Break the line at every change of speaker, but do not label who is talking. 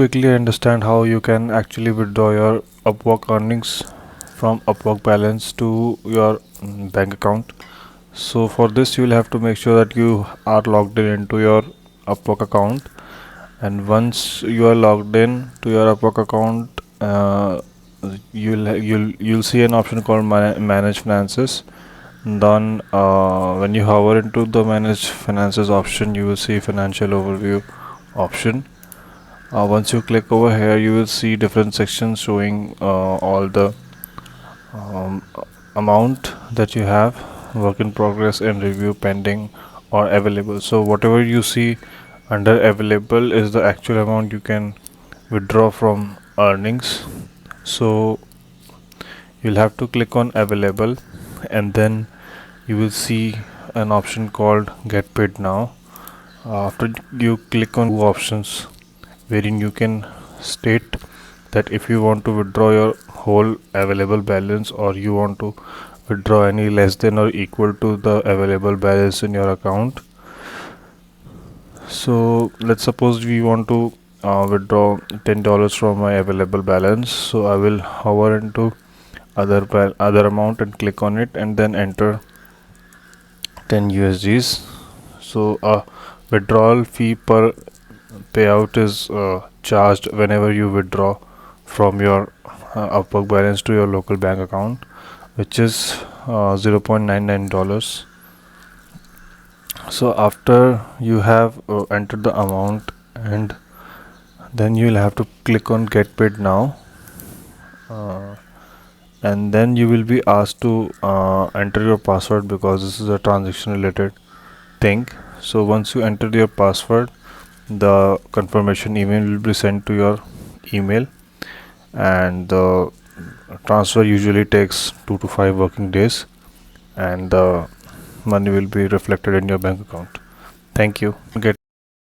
quickly understand how you can actually withdraw your Upwork earnings from Upwork balance to your bank account. So for this you will have to make sure that you are logged in into your Upwork account, and once you are logged in to your Upwork account, you'll see an option called manage finances. Then when you hover into the manage finances option, you will see financial overview option. Once you click over here, you will see different sections showing all the um, amount that you have, work in progress, in review, pending, or available. So whatever you see under available is the actual amount you can withdraw from earnings. So you'll have to click on available, and then you will see an option called get paid now. After you click on two options wherein you can state that if you want to withdraw your whole available balance, or you want to withdraw any less than or equal to the available balance in your account. So let's suppose we want to withdraw $10 from my available balance. So I will hover into other amount and click on it, and then enter 10 USDs. So a withdrawal fee per payout is charged whenever you withdraw from your Upwork balance to your local bank account, which is $0.99. So after you have entered the amount, and then you'll have to click on get paid now, uh, and then you will be asked to enter your password, because this is a transaction related thing. So once you enter your password, the confirmation email will be sent to your email, and the transfer usually takes 2 to 5 working days, and the money will be reflected in your bank account. Thank you. Get